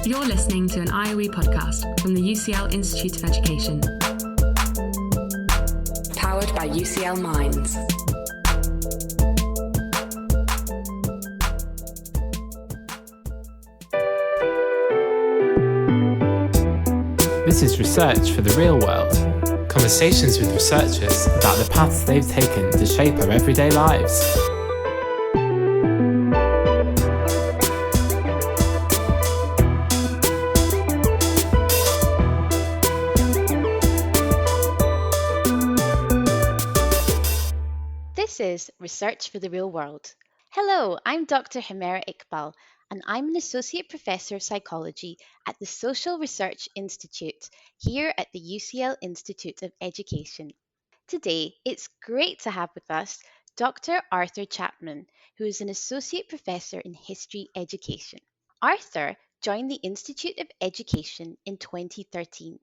You're listening to an IOE podcast from the UCL Institute of Education. Powered by UCL Minds. This is Research for the Real World. Conversations with researchers about the paths they've taken to shape our everyday lives. This is Research for the Real World. Hello, I'm Dr. Humera Iqbal, and I'm an Associate Professor of Psychology at the Social Research Institute here at the UCL Institute of Education. Today, it's great to have with us Dr. Arthur Chapman, who is an Associate Professor in History Education. Arthur joined the Institute of Education in 2013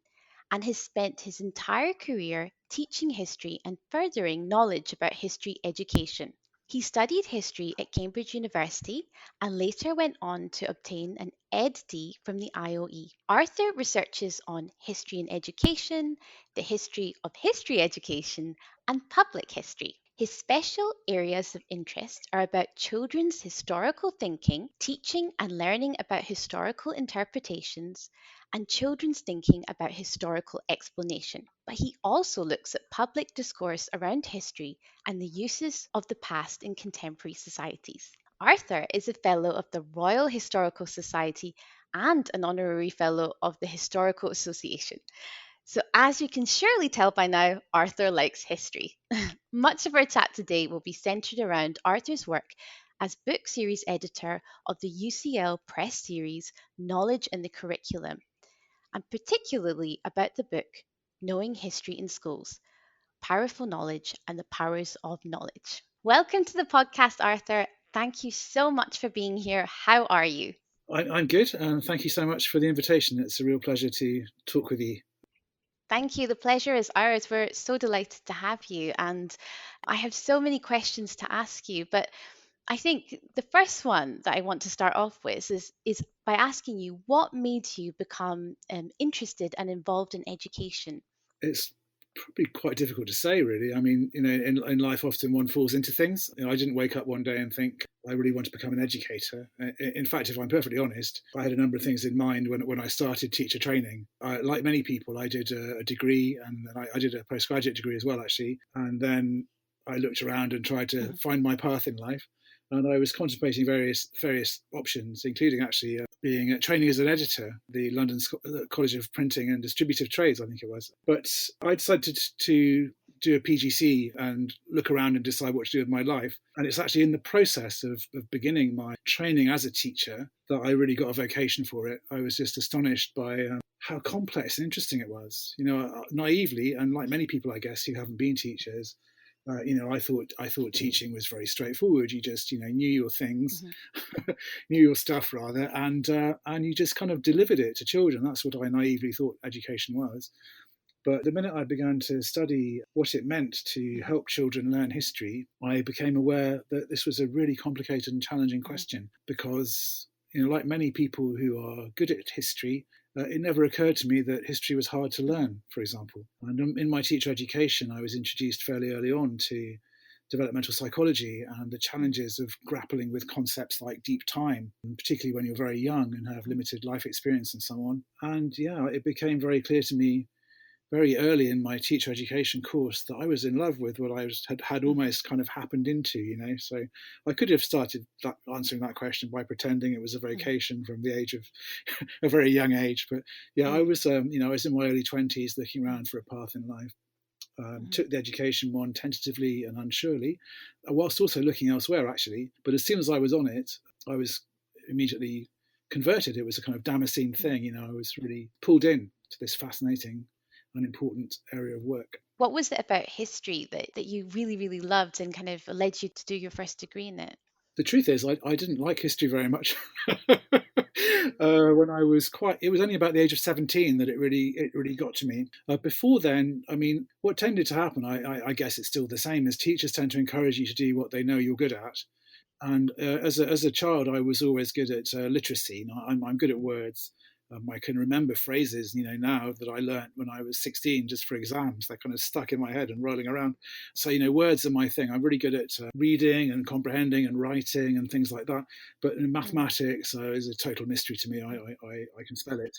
and has spent his entire career teaching history and furthering knowledge about history education. He studied history at Cambridge University and later went on to obtain an Ed.D. from the IOE. Arthur researches on history in education, the history of history education, and public history. His special areas of interest are about children's historical thinking, teaching and learning about historical interpretations, and children's thinking about historical explanation. But he also looks at public discourse around history and the uses of the past in contemporary societies. Arthur is a Fellow of the Royal Historical Society and an Honorary Fellow of the Historical Association. So as you can surely tell by now, Arthur likes history. Much of our chat today will be centred around Arthur's work as book series editor of the UCL Press series Knowledge in the Curriculum, and particularly about the book Knowing History in Schools, Powerful Knowledge and the Powers of Knowledge. Welcome to the podcast, Arthur. Thank you so much for being here. How are you? I'm good, and thank you so much for the invitation. It's a real pleasure to talk with you. Thank you. The pleasure is ours. We're so delighted to have you. And I have so many questions to ask you, but I think the first one that I want to start off with is by asking you what made you become interested and involved in education? It's probably quite difficult to say, really. I mean, in life, often one falls into things. I didn't wake up one day and think I really want to become an educator. In fact, if I'm perfectly honest, I had a number of things in mind when I started teacher training. Like many people, I did a degree, and then I did a postgraduate degree as well, actually. And then I looked around and tried to find my path in life. And I was contemplating various options, including actually training as an editor, the London College of Printing and Distributive Trades, I think it was. But I decided to do a PGC and look around and decide what to do with my life. And it's actually in the process of beginning my training as a teacher that I really got a vocation for it. I was just astonished by how complex and interesting it was. Naively, and like many people, I guess, who haven't been teachers, I thought teaching was very straightforward. You just, knew your things, knew your stuff rather, and you just kind of delivered it to children. That's what I naively thought education was. But the minute I began to study what it meant to help children learn history, I became aware that this was a really complicated and challenging question because, like many people who are good at history, it never occurred to me that history was hard to learn, for example. And in my teacher education, I was introduced fairly early on to developmental psychology and the challenges of grappling with concepts like deep time, particularly when you're very young and have limited life experience and so on. And it became very clear to me very early in my teacher education course that I was in love with what I had almost kind of happened into, So I could have started answering that question by pretending it was a vocation from the age of a very young age. But I was, I was in my early 20s looking around for a path in life. Took the education one tentatively and unsurely, whilst also looking elsewhere, actually. But as soon as I was on it, I was immediately converted. It was a kind of Damascene thing, I was really pulled in to this fascinating an important area of work. What was it about history that you really, really loved and kind of led you to do your first degree in it? The truth is, I didn't like history very much. When I was it was only about the age of 17 that it really got to me. Before then, I mean, what tended to happen, I guess it's still the same, is teachers tend to encourage you to do what they know you're good at. And as a child, I was always good at literacy. I'm good at words. I can remember phrases, now that I learnt when I was 16, just for exams. They're kind of stuck in my head and rolling around. So, words are my thing. I'm really good at reading and comprehending and writing and things like that. But in mathematics is a total mystery to me. I can spell it.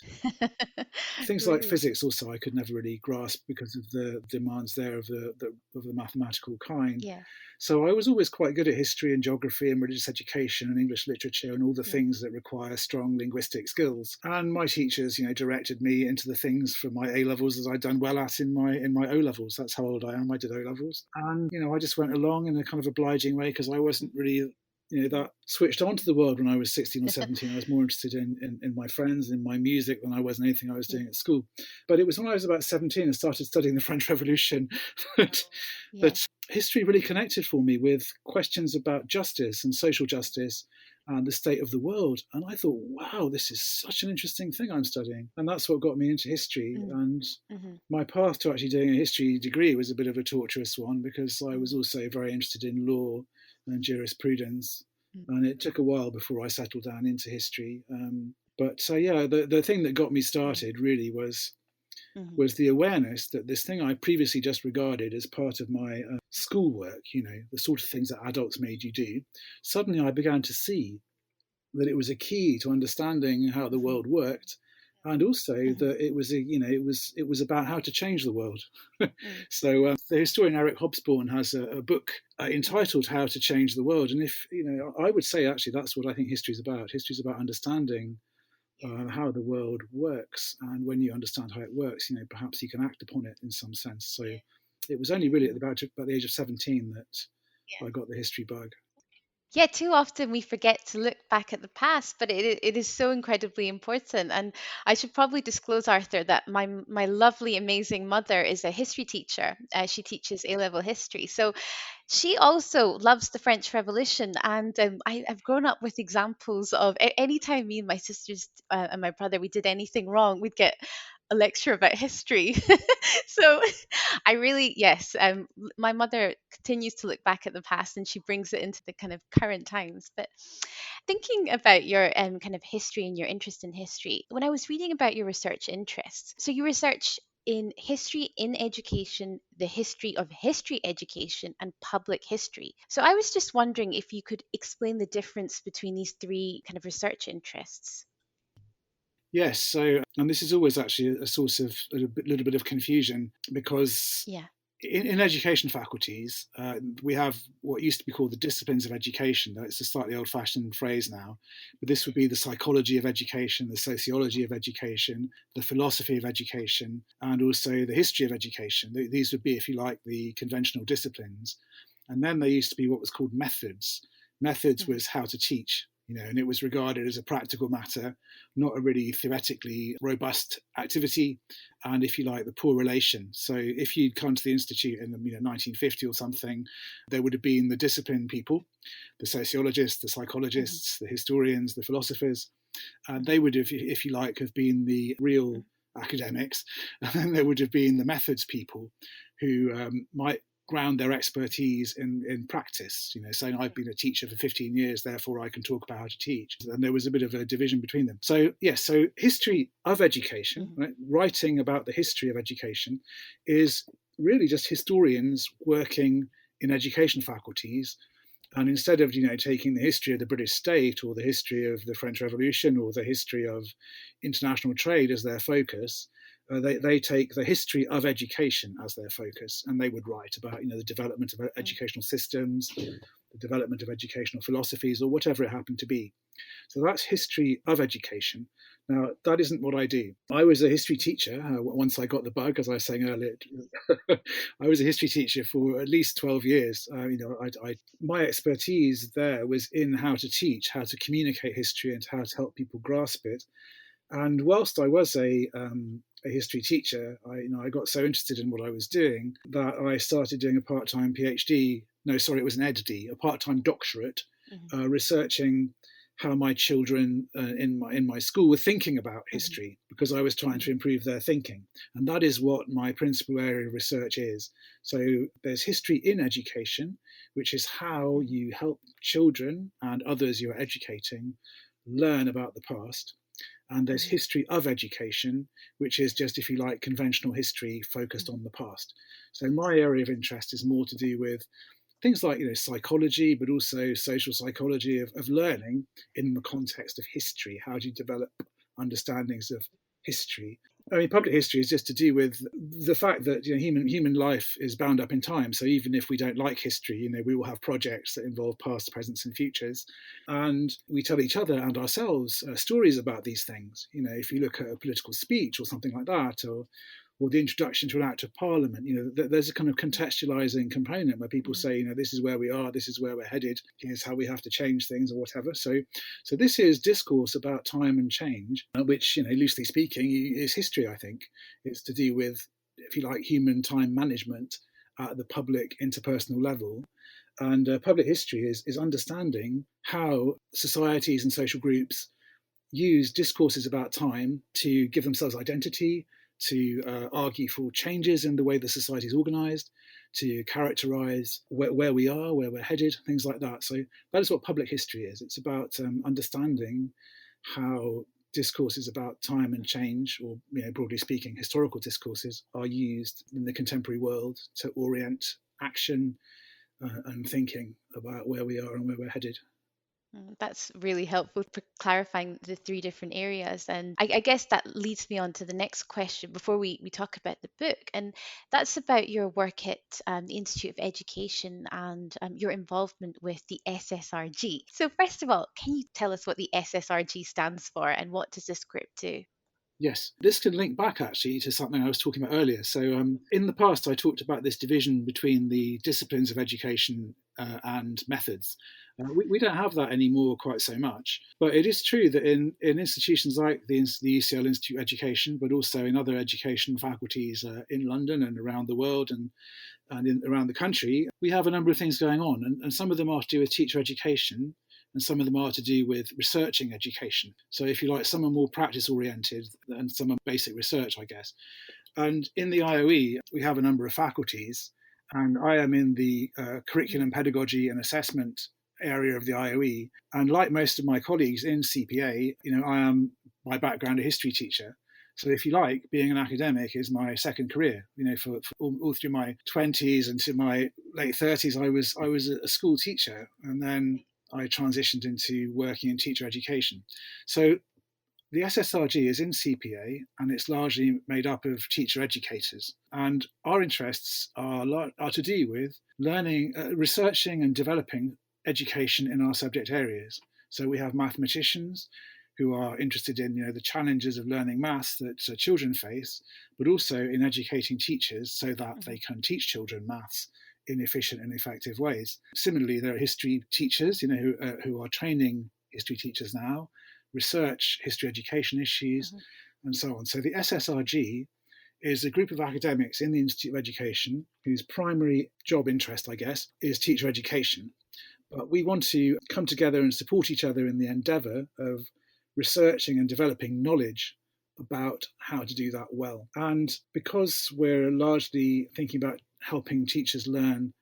Things like Brilliant. physics also I could never really grasp because of the demands there of the mathematical kind. Yeah. So I was always quite good at history and geography and religious education and English literature and all the things that require strong linguistic skills. And my teachers, directed me into the things for my A levels that I'd done well at in my O levels. That's how old I am. I did O levels, and I just went along in a kind of obliging way because I wasn't really that switched on to the world when I was 16 or 17. I was more interested in my friends, in my music, than I was in anything I was doing at school. But it was when I was about 17 and started studying the French Revolution that history really connected for me with questions about justice and social justice and the state of the world. And I thought, wow, this is such an interesting thing I'm studying. And that's what got me into history. And my path to actually doing a history degree was a bit of a tortuous one because I was also very interested in law and jurisprudence. And it took a while before I settled down into history. But the thing that got me started really was the awareness that this thing I previously just regarded as part of my schoolwork, the sort of things that adults made you do, suddenly I began to see that it was a key to understanding how the world worked, and also that it was about how to change the world. So the historian Eric Hobsbawm has a book entitled "How to Change the World," and if I would say actually that's what I think history is about. History is about understanding how the world works, and when you understand how it works, perhaps you can act upon it in some sense. So it was only really about the age of 17 that I got the history bug. Yeah, too often we forget to look back at the past, but it is so incredibly important. And I should probably disclose, Arthur, that my lovely, amazing mother is a history teacher. She teaches A-level history. So she also loves the French Revolution. And I've grown up with examples of anytime me and my sisters and my brother, we did anything wrong, we'd get a lecture about history. So I really, yes, my mother continues to look back at the past and she brings it into the kind of current times. But thinking about your kind of history and your interest in history, when I was reading about your research interests, so you research in history in education, the history of history education, and public history. So I was just wondering if you could explain the difference between these three kind of research interests. Yes, so, and this is always actually a source of a little bit of confusion because in education faculties, we have what used to be called the disciplines of education. It's a slightly old-fashioned phrase now, but this would be the psychology of education, the sociology of education, the philosophy of education, and also the history of education. These would be, if you like, the conventional disciplines. And then there used to be what was called methods. Methods was how to teach. And it was regarded as a practical matter, not a really theoretically robust activity, and if you like, the poor relation. So if you'd come to the Institute in the 1950 or something, there would have been the discipline people, the sociologists, the psychologists, the historians, the philosophers, and they would have, if you like, have been the real academics, and then there would have been the methods people who might ground their expertise in practice, saying I've been a teacher for 15 years, therefore I can talk about how to teach. And there was a bit of a division between them. So yes, so history of education, right? Writing about the history of education is really just historians working in education faculties. And instead of, taking the history of the British state or the history of the French Revolution or the history of international trade as their focus, they take the history of education as their focus, and they would write about the development of educational systems, the development of educational philosophies, or whatever it happened to be. So that's history of education. Now, that isn't what I do. I was a history teacher once I got the bug, as I was saying earlier. I was a history teacher for at least 12 years. My expertise there was in how to teach, how to communicate history, and how to help people grasp it. And whilst I was a history teacher, I got so interested in what I was doing that I started doing a part-time PhD. No, sorry, it was an EdD, a part-time doctorate, researching how my children in my school were thinking about history, because I was trying to improve their thinking. And that is what my principal area of research is. So there's history in education, which is how you help children and others you're educating learn about the past. And there's history of education, which is just, if you like, conventional history focused on the past. So my area of interest is more to do with things like, psychology, but also social psychology of learning in the context of history. How do you develop understandings of history? I mean, public history is just to do with the fact that human life is bound up in time. So even if we don't like history, we will have projects that involve past, presents, and futures, and we tell each other and ourselves stories about these things. If you look at a political speech or something like that, or the introduction to an act of parliament, there's a kind of contextualizing component where people say, this is where we are, this is where we're headed, here's how we have to change things or whatever. So this is discourse about time and change, which, loosely speaking, is history, I think. It's to do with, if you like, human time management at the public interpersonal level. And public history is understanding how societies and social groups use discourses about time to give themselves identity, to argue for changes in the way the society is organised, to characterise where we are, where we're headed, things like that. So that is what public history is. It's about understanding how discourses about time and change, or broadly speaking, historical discourses, are used in the contemporary world to orient action and thinking about where we are and where we're headed. That's really helpful for clarifying the three different areas. And I guess that leads me on to the next question before we talk about the book. And that's about your work at the Institute of Education and your involvement with the SSRG. So first of all, can you tell us what the SSRG stands for and what does this group do? Yes, this can link back actually to something I was talking about earlier. So in the past, I talked about this division between the disciplines of education and methods. We don't have that anymore quite so much. But it is true that in institutions like the UCL Institute of Education, but also in other education faculties in London and around the world and around the country, we have a number of things going on. And some of them are to do with teacher education, and some of them are to do with researching education. So if you like, some are more practice oriented and some are basic research, I guess. And in the IOE, we have a number of faculties, and I am in the curriculum, pedagogy and assessment area of the IOE. And like most of my colleagues in CPA, I am by background a history teacher. So if you like, being an academic is my second career. For all through my 20s and to my late 30s, I was a school teacher, and then I transitioned into working in teacher education. So the SSRG is in CPA, and it's largely made up of teacher educators. And our interests are to do with learning, researching and developing education in our subject areas. So we have mathematicians who are interested in the challenges of learning maths that children face, but also in educating teachers so that they can teach children maths in efficient and effective ways. Similarly, there are history teachers, who are training history teachers now, research history education issues, and so on. So the SSRG is a group of academics in the Institute of Education whose primary job interest, I guess, is teacher education. But we want to come together and support each other in the endeavour of researching and developing knowledge about how to do that well. And because we're largely thinking about helping teachers learn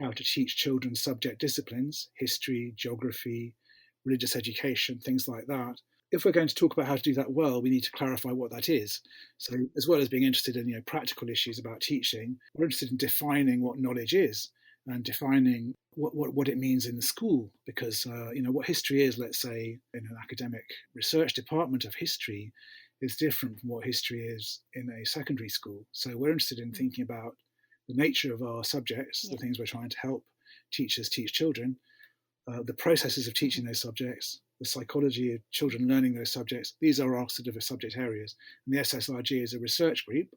how to teach children subject disciplines, history, geography, religious education, things like that, if we're going to talk about how to do that well, we need to clarify what that is. So as well as being interested in practical issues about teaching, we're interested in defining what knowledge is and defining what it means in the school, because what history is, let's say, in an academic research department of history, is different from what history is in a secondary school. So we're interested in thinking about the nature of our subjects, the things we're trying to help teachers teach children, the processes of teaching those subjects, the psychology of children learning those subjects. These are our sort of subject areas. And the SSRG is a research group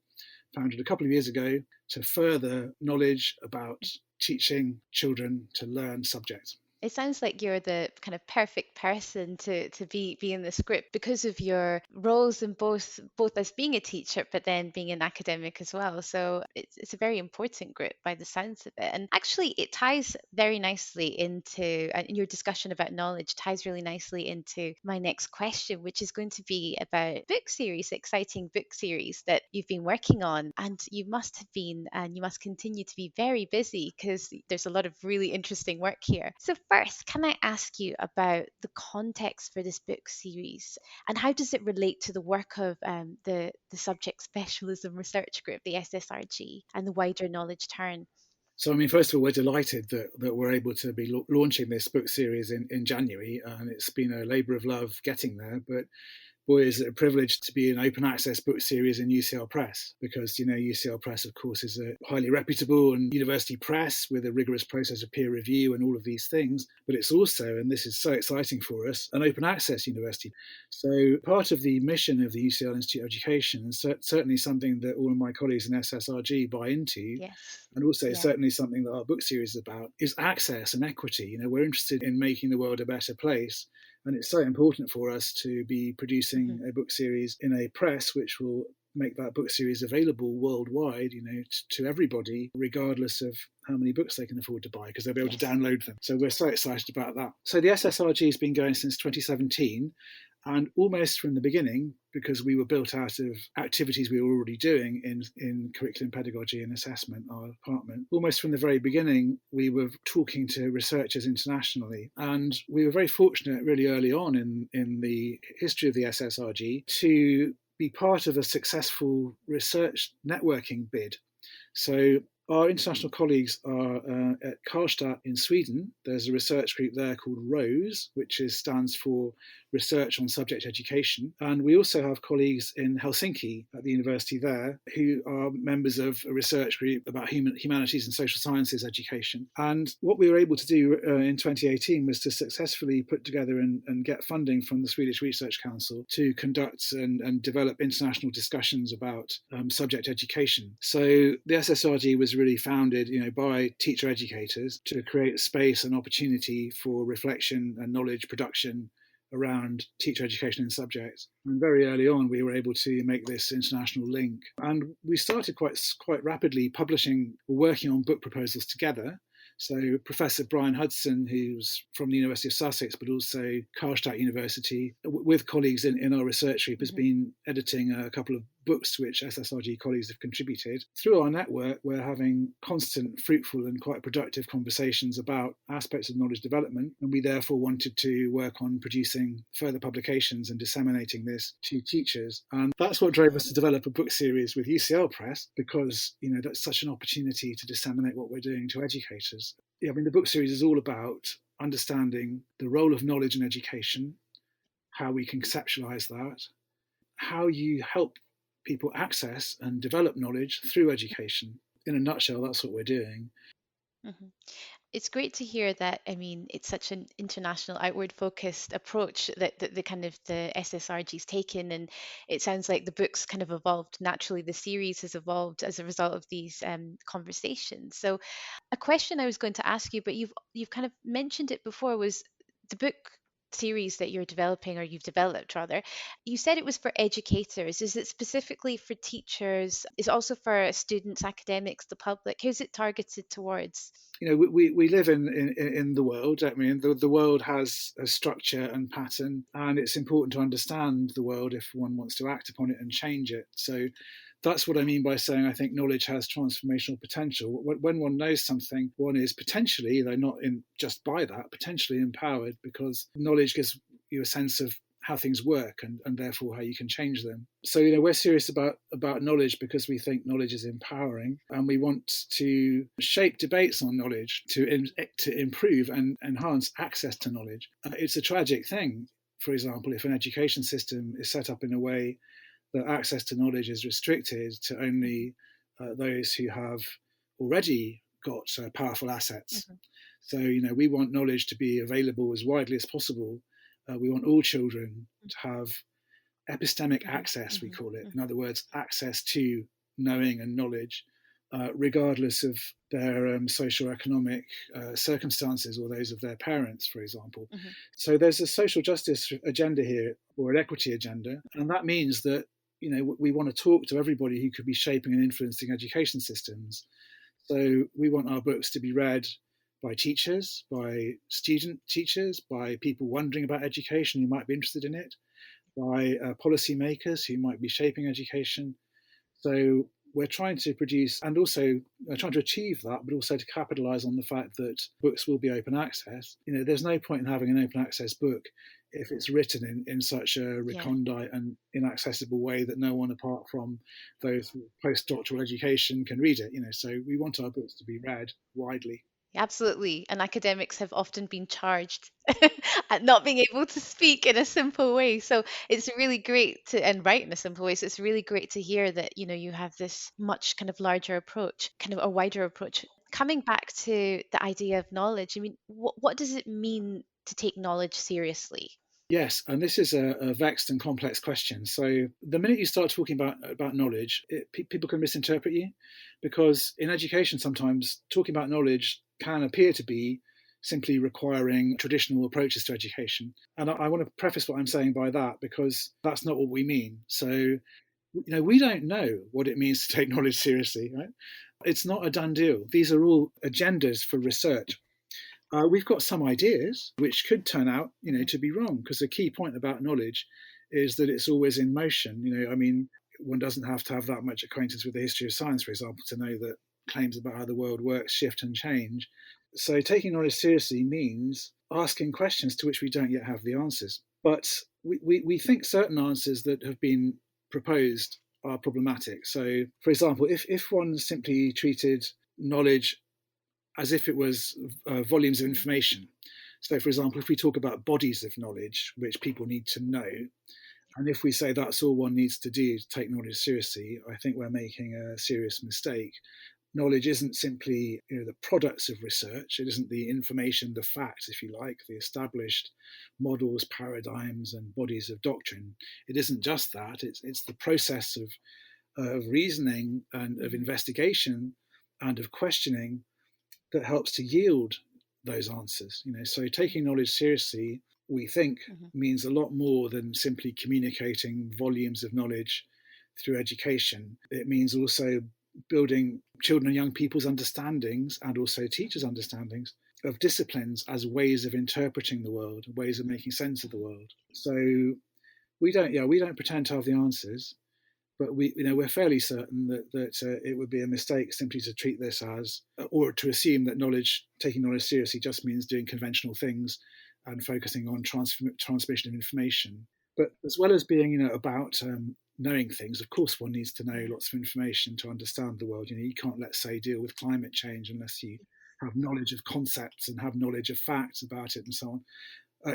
founded a couple of years ago to further knowledge about teaching children to learn subjects. It sounds like you're the kind of perfect person to be in this group because of your roles in both as being a teacher, but then being an academic as well. So it's a very important group by the sounds of it. And actually, it ties very nicely into your discussion about knowledge ties really nicely into my next question, which is going to be about book series, exciting book series that you've been working on. And you must have been, and you must continue to be very busy because there's a lot of really interesting work here. So first, can I ask you about the context for this book series and how does it relate to the work of the Subject Specialism Research Group, the SSRG, and the wider knowledge turn? So, I mean, first of all, we're delighted that we're able to be launching this book series in January, and it's been a labour of love getting there. But boy, is it a privilege to be an open access book series in UCL Press, because, UCL Press, of course, is a highly reputable and university press with a rigorous process of peer review and all of these things. But it's also, and this is so exciting for us, an open access university. So part of the mission of the UCL Institute of Education, and certainly something that all of my colleagues in SSRG buy into, Yes. and also Yeah. certainly something that our book series is about, is access and equity. We're interested in making the world a better place. And it's so important for us to be producing a book series in a press which will make that book series available worldwide, to everybody, regardless of how many books they can afford to buy, because they'll be able to download them. So we're so excited about that. So the SSRG has been going since 2017. And almost from the beginning, because we were built out of activities we were already doing in curriculum pedagogy and assessment, our department, almost from the very beginning, we were talking to researchers internationally. And we were very fortunate really early on in the history of the SSRG to be part of a successful research networking bid. So our international colleagues are at Karlstad in Sweden. There's a research group there called ROSE, which stands for Research on Subject Education. And we also have colleagues in Helsinki at the university there who are members of a research group about humanities and social sciences education. And what we were able to do in 2018 was to successfully put together and get funding from the Swedish Research Council to conduct and develop international discussions about subject education. So the SSRG was really founded, by teacher educators to create space and opportunity for reflection and knowledge production around teacher education in subjects. And very early on, we were able to make this international link. And we started quite rapidly publishing or working on book proposals together. So Professor Brian Hudson, who's from the University of Sussex, but also Karlstad University, with colleagues in our research group, has been editing a couple of books which SSRG colleagues have contributed. Through our network, we're having constant, fruitful and quite productive conversations about aspects of knowledge development, and we therefore wanted to work on producing further publications and disseminating this to teachers. And that's what drove us to develop a book series with UCL Press, because that's such an opportunity to disseminate what we're doing to educators. The book series is all about understanding the role of knowledge in education, how we conceptualize that, how you help people access and develop knowledge through education. In a nutshell, that's what we're doing. Mm-hmm. It's great to hear that. It's such an international, outward-focused approach that the kind of the SSRG's taken, and it sounds like the book's kind of evolved naturally. The series has evolved as a result of these conversations. So, a question I was going to ask you, but you've kind of mentioned it before, was the book series that you're developing, or you've developed rather. You said it was for educators. Is it specifically for teachers? Is it also for students, academics, the public? Who's it targeted towards? We live in the world. The world has a structure and pattern, and it's important to understand the world if one wants to act upon it and change it. So that's what I mean by saying I think knowledge has transformational potential. When one knows something, one is potentially, though not just by that, potentially empowered, because knowledge gives you a sense of how things work and therefore how you can change them. So, we're serious about knowledge because we think knowledge is empowering, and we want to shape debates on knowledge to improve and enhance access to knowledge. It's a tragic thing, for example, if an education system is set up in a way that access to knowledge is restricted to only those who have already got powerful assets. Mm-hmm. So, we want knowledge to be available as widely as possible. We want all children to have epistemic access, we call it. In other words, access to knowing and knowledge regardless of their socio-economic circumstances or those of their parents, for example. Mm-hmm. So there's a social justice agenda here, or an equity agenda, and that means that we want to talk to everybody who could be shaping and influencing education systems. So we want our books to be read by teachers, by student teachers, by people wondering about education who might be interested in it, by policymakers who might be shaping education. So we're trying to produce, and also trying to achieve that, but also to capitalize on the fact that books will be open access. There's no point in having an open access book if it's written in such a recondite and inaccessible way that no one apart from those with postdoctoral education can read it. So we want our books to be read widely. Absolutely. And academics have often been charged at not being able to speak in a simple way. So it's really great and write in a simple way. So it's really great to hear that, you have this much kind of larger approach, kind of a wider approach. Coming back to the idea of knowledge, I mean, what does it mean to take knowledge seriously? Yes, and this is a vexed and complex question. So the minute you start talking about knowledge, people can misinterpret you, because in education sometimes talking about knowledge can appear to be simply requiring traditional approaches to education. And I want to preface what I'm saying by that, because that's not what we mean. So, we don't know what it means to take knowledge seriously, right? It's not a done deal. These are all agendas for research. We've got some ideas which could turn out, to be wrong, because the key point about knowledge is that it's always in motion. One doesn't have to have that much acquaintance with the history of science, for example, to know that claims about how the world works shift and change. So taking knowledge seriously means asking questions to which we don't yet have the answers. But we think certain answers that have been proposed are problematic. So, for example, if one simply treated knowledge as if it was volumes of information. So, for example, if we talk about bodies of knowledge, which people need to know, and if we say that's all one needs to do to take knowledge seriously, I think we're making a serious mistake. Knowledge isn't simply the products of research. It isn't the information, the facts, if you like, the established models, paradigms, and bodies of doctrine. It isn't just that. It's the process of reasoning and of investigation and of questioning that helps to yield those answers. So taking knowledge seriously, we think, means a lot more than simply communicating volumes of knowledge through education. It means also building children and young people's understandings, and also teachers' understandings, of disciplines as ways of interpreting the world, ways of making sense of the world. So we don't pretend to have the answers, but we're fairly certain that it would be a mistake simply to treat this as, or to assume that taking knowledge seriously just means doing conventional things and focusing on transmission of information. But as well as being, about knowing things, of course, one needs to know lots of information to understand the world. You can't, let's say, deal with climate change unless you have knowledge of concepts and have knowledge of facts about it and so on.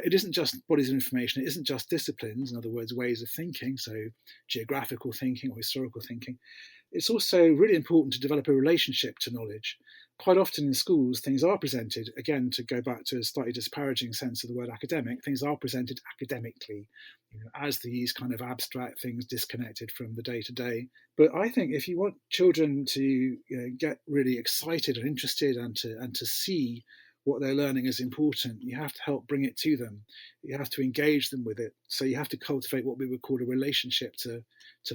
It isn't just bodies of information. It isn't just disciplines, in other words, ways of thinking, so geographical thinking or historical thinking. It's also really important to develop a relationship to knowledge. Quite often in schools, things are presented, again, to go back to a slightly disparaging sense of the word academic, things are presented academically, as these kind of abstract things disconnected from the day-to-day. But I think if you want children to get really excited and interested and to see what they're learning is important, you have to help bring it to them. You have to engage them with it. So you have to cultivate what we would call a relationship to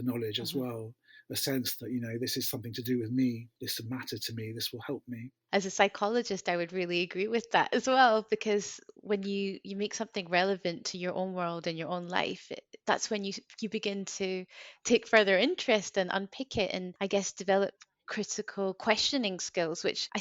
knowledge as well. A sense that, this is something to do with me, this will matter to me, this will help me. As a psychologist, I would really agree with that as well, because when you make something relevant to your own world and your own life, that's when you begin to take further interest and unpick it, and I guess develop critical questioning skills, which I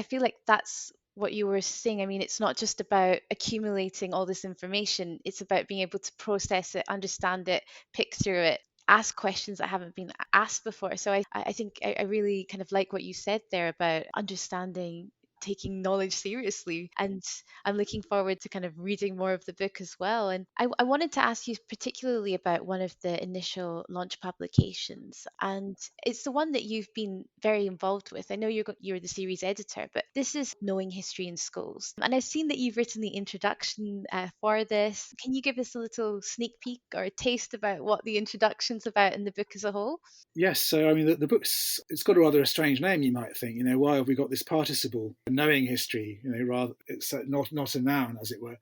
feel like that's what you were saying. I mean, it's not just about accumulating all this information, it's about being able to process it, understand it, pick through it, ask questions that haven't been asked before. So I think I really kind of like what you said there about understanding taking knowledge seriously. And I'm looking forward to kind of reading more of the book as well. And I wanted to ask you particularly about one of the initial launch publications. And it's the one that you've been very involved with. I know you're the series editor, but this is Knowing History in Schools. And I've seen that you've written the introduction for this. Can you give us a little sneak peek or a taste about what the introduction's about in the book as a whole? Yes, so I mean, the book's, it's got a rather a strange name, you might think. Why have we got this participle, knowing history? Rather, it's not a noun, as it were.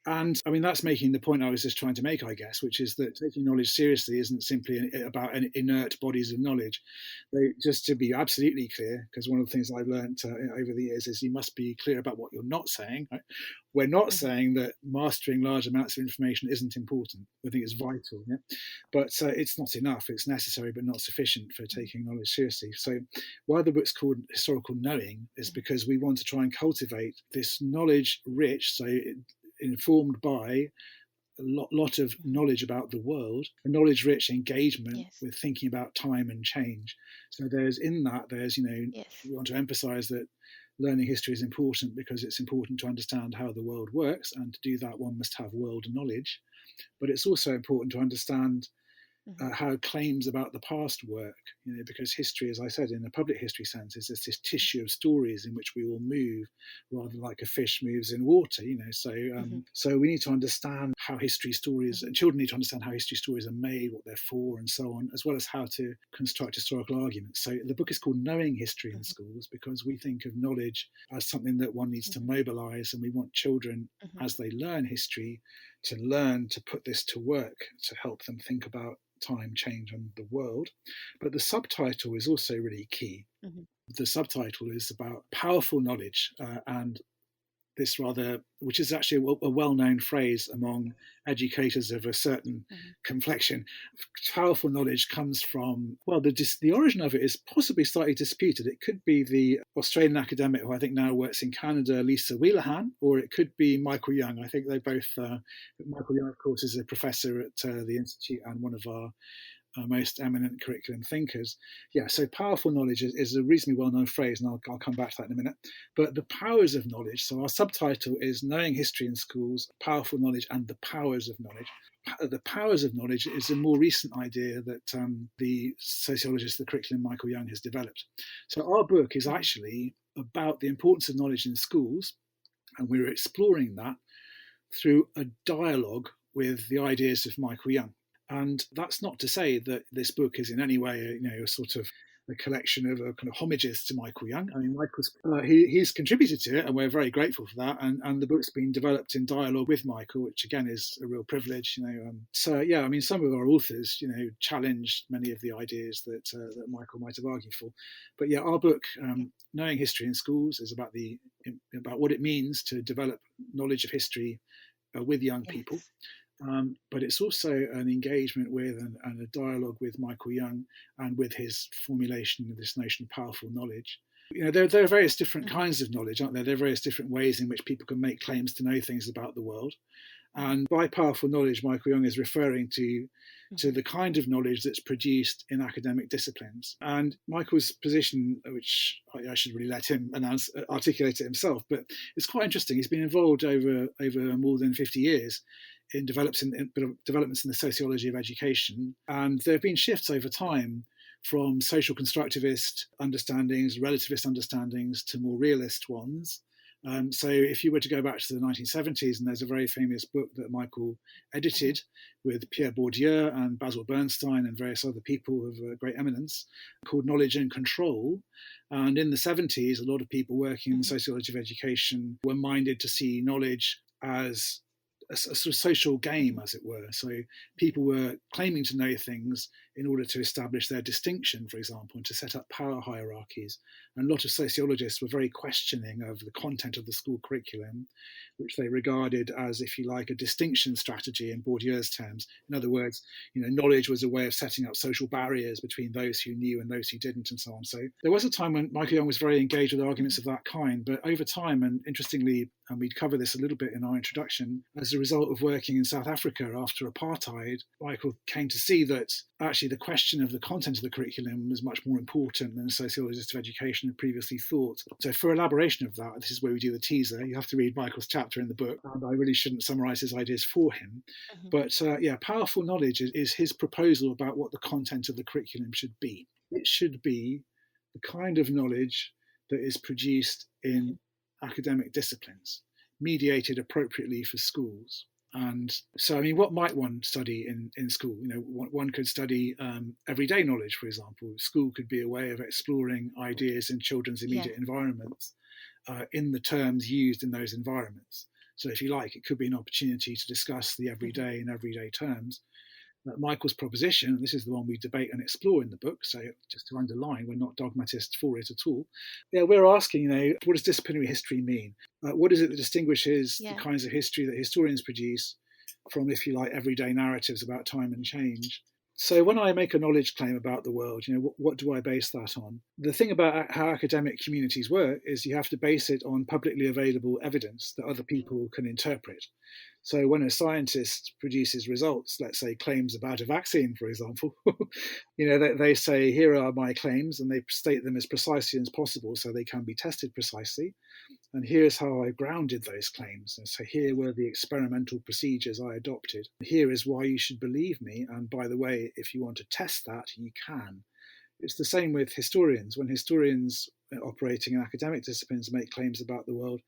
And I mean, that's making the point I was just trying to make, I guess, which is that taking knowledge seriously isn't simply about inert bodies of knowledge. Just to be absolutely clear, because one of the things I've learned over the years is you must be clear about what you're not saying. Right? We're not saying that mastering large amounts of information isn't important. I think it's vital, yeah? But it's not enough. It's necessary, but not sufficient for taking knowledge seriously. So why the book's called Historical Knowing is because we want to try and cultivate this knowledge rich, informed by a lot of knowledge about the world, a knowledge-rich engagement with thinking about time and change. So there's we want to emphasize that learning history is important because it's important to understand how the world works, and to do that one must have world knowledge. But it's also important to understand how claims about the past work, because history, as I said, in a public history sense, is this tissue of stories in which we all move, rather like a fish moves in water. So we need to understand how history stories, and children need to understand how history stories are made, what they're for, and so on, as well as how to construct historical arguments. So the book is called Knowing History in Schools because we think of knowledge as something that one needs to mobilize, and we want children, as they learn history, to learn to put this to work to help them think about time, change, and the world. But the subtitle is also really key. The subtitle is about powerful knowledge, and this which is actually a well-known phrase among educators of a certain complexion. Powerful knowledge comes from, the origin of it is possibly slightly disputed. It could be the Australian academic who I think now works in Canada, Lisa Wheelahan, or it could be Michael Young. I think they both, Michael Young, of course, is a professor at the Institute and one of our most eminent curriculum thinkers. So powerful knowledge is a reasonably well-known phrase, and I'll come back to that in a minute. But the powers of knowledge, so our subtitle is Knowing History in Schools, Powerful Knowledge and the Powers of Knowledge. The powers of knowledge is a more recent idea that the sociologist of the curriculum, Michael Young, has developed. So our book is actually about the importance of knowledge in schools, and we're exploring that through a dialogue with the ideas of Michael Young. And that's not to say that this book is in any way, a sort of a collection of kind of homages to Michael Young. I mean, he's contributed to it, and we're very grateful for that. And the book's been developed in dialogue with Michael, which again is a real privilege. Some of our authors, challenged many of the ideas that Michael might have argued for. But our book, Knowing History in Schools, is about what it means to develop knowledge of history with young people. But it's also an engagement with and a dialogue with Michael Young and with his formulation of this notion of powerful knowledge. There are various different kinds of knowledge, aren't there? There are various different ways in which people can make claims to know things about the world. And by powerful knowledge, Michael Young is referring to the kind of knowledge that's produced in academic disciplines. And Michael's position, which I should really let him articulate it himself, but it's quite interesting. He's been involved over more than 50 years in developments in the sociology of education. And there have been shifts over time from social constructivist understandings, relativist understandings, to more realist ones. So if you were to go back to the 1970s, and there's a very famous book that Michael edited with Pierre Bourdieu and Basil Bernstein and various other people of great eminence, called Knowledge and Control. And in the 70s, a lot of people working in the sociology of education were minded to see knowledge as a sort of social game, as it were. So people were claiming to know things in order to establish their distinction, for example, and to set up power hierarchies. And a lot of sociologists were very questioning of the content of the school curriculum, which they regarded as, if you like, a distinction strategy in Bourdieu's terms. In other words, knowledge was a way of setting up social barriers between those who knew and those who didn't, and so on. So there was a time when Michael Young was very engaged with arguments of that kind, but over time, and interestingly, and we'd cover this a little bit in our introduction, as a result of working in South Africa after apartheid, Michael came to see that actually the question of the content of the curriculum was much more important than sociologists of education had previously thought. So for elaboration of that, this is where we do the teaser. You have to read Michael's chapter in the book, and I really shouldn't summarise his ideas for him. But powerful knowledge is his proposal about what the content of the curriculum should be. It should be the kind of knowledge that is produced in academic disciplines, mediated appropriately for schools. And so, I mean, what might one study in school? One could study everyday knowledge, for example. School could be a way of exploring ideas in children's immediate environments in the terms used in those environments. So if you like, it could be an opportunity to discuss the everyday in everyday terms. Michael's proposition, and this is the one we debate and explore in the book, so just to underline, we're not dogmatists for it at all. We're asking, what does disciplinary history mean? What is it that distinguishes the kinds of history that historians produce from, if you like, everyday narratives about time and change? So when I make a knowledge claim about the world, what do I base that on? The thing about how academic communities work is you have to base it on publicly available evidence that other people can interpret. So when a scientist produces results, let's say claims about a vaccine, for example, they say, here are my claims, and they state them as precisely as possible so they can be tested precisely. And here's how I grounded those claims. And so here were the experimental procedures I adopted. Here is why you should believe me. And by the way, if you want to test that, you can. It's the same with historians. When historians operating in academic disciplines make claims about the world,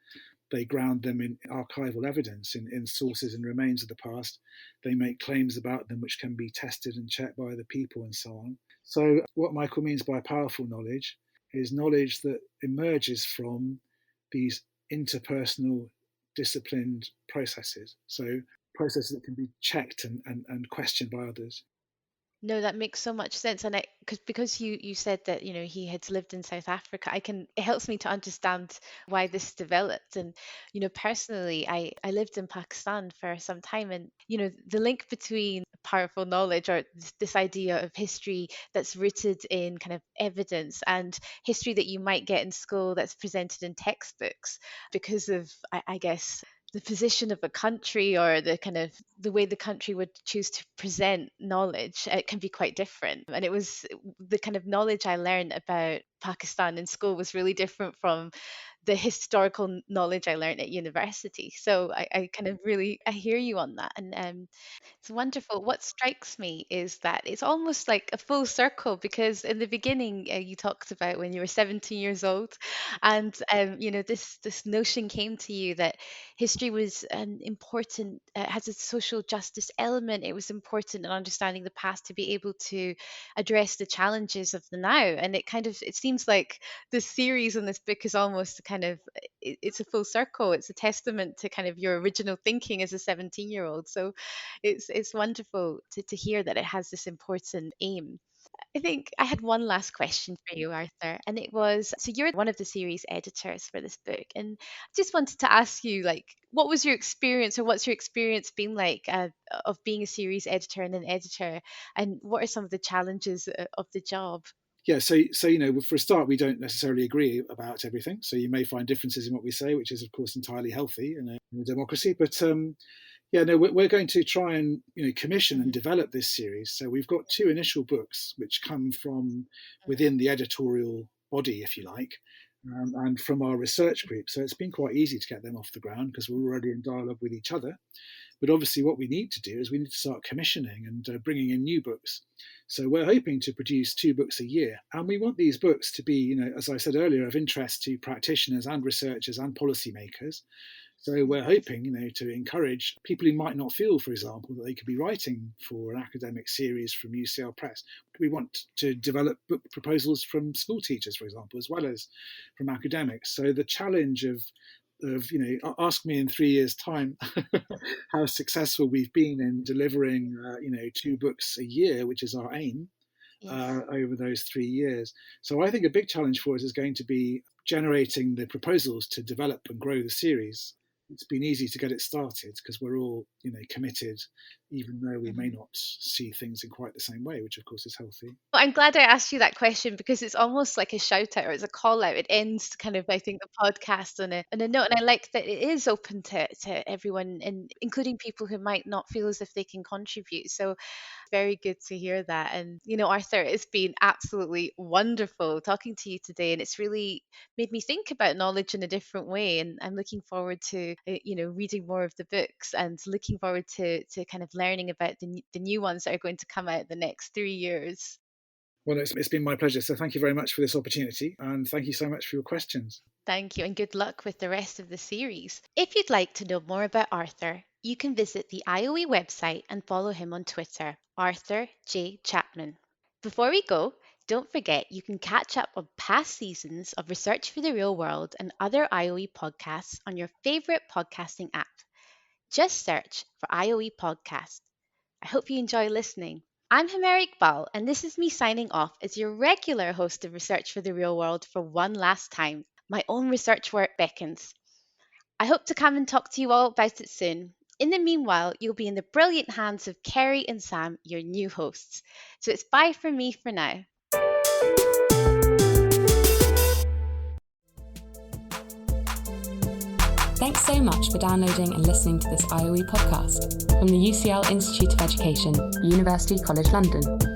they ground them in archival evidence, in sources and remains of the past. They make claims about them which can be tested and checked by other people and so on. So what Michael means by powerful knowledge is knowledge that emerges from these interpersonal, disciplined processes. So processes that can be checked and questioned by others. No, that makes so much sense. And because you said that, he had lived in South Africa, it helps me to understand why this developed. And, personally, I lived in Pakistan for some time, and, the link between powerful knowledge, or this idea of history that's rooted in kind of evidence, and history that you might get in school that's presented in textbooks, because of, I guess, the position of a country, or the way the country would choose to present knowledge, it can be quite different. And it was the kind of knowledge I learned about Pakistan in school was really different from the historical knowledge I learned at university. So I kind of really, I hear you on that. And it's wonderful. What strikes me is that it's almost like a full circle, because in the beginning, you talked about when you were 17 years old, and this notion came to you that history was an important, has a social justice element. It was important in understanding the past to be able to address the challenges of the now. And it seems like this series and this book is almost it's a full circle. It's a testament to kind of your original thinking as a 17-year-old. So it's wonderful to hear that it has this important aim. I think I had one last question for you, Arthur, and it was, so you're one of the series editors for this book, and I just wanted to ask you, what was your experience, or what's your experience been like of being a series editor and an editor, and what are some of the challenges of the job? Yeah, so for a start, we don't necessarily agree about everything. So you may find differences in what we say, which is, of course, entirely healthy in a democracy. But we're going to try and commission and develop this series. So we've got two initial books which come from within the editorial body, if you like, and from our research group. So it's been quite easy to get them off the ground because we're already in dialogue with each other. But obviously what we need to do is we need to start commissioning and bringing in new books. So we're hoping to produce 2 books a year. And we want these books to be, as I said earlier, of interest to practitioners and researchers and policymakers. So we're hoping, to encourage people who might not feel, for example, that they could be writing for an academic series from UCL Press. We want to develop book proposals from school teachers, for example, as well as from academics. So the challenge of ask me in 3 years' time how successful we've been in delivering, 2 books a year, which is our aim. Yes. Over those 3 years. So I think a big challenge for us is going to be generating the proposals to develop and grow the series. It's been easy to get it started because we're all, committed even though we may not see things in quite the same way, which of course is healthy. Well, I'm glad I asked you that question because it's almost like a shout out or it's a call out. It ends kind of, I think, the podcast on a note. And I like that it is open to everyone, and including people who might not feel as if they can contribute. So very good to hear that. And, Arthur, it's been absolutely wonderful talking to you today. And it's really made me think about knowledge in a different way. And I'm looking forward to, reading more of the books and looking forward to kind of learning about the new ones that are going to come out the next 3 years. Well, it's been my pleasure. So thank you very much for this opportunity. And thank you so much for your questions. Thank you, and good luck with the rest of the series. If you'd like to know more about Arthur, you can visit the IOE website and follow him on Twitter, Arthur J. Chapman. Before we go, don't forget you can catch up on past seasons of Research for the Real World and other IOE podcasts on your favourite podcasting app. Just search for IOE Podcast. I hope you enjoy listening. I'm Humera Iqbal, and this is me signing off as your regular host of Research for the Real World for one last time. My own research work beckons. I hope to come and talk to you all about it soon. In the meanwhile, you'll be in the brilliant hands of Kerry and Sam, your new hosts. So it's bye from me for now. Thanks so much for downloading and listening to this IOE podcast from the UCL Institute of Education, University College London.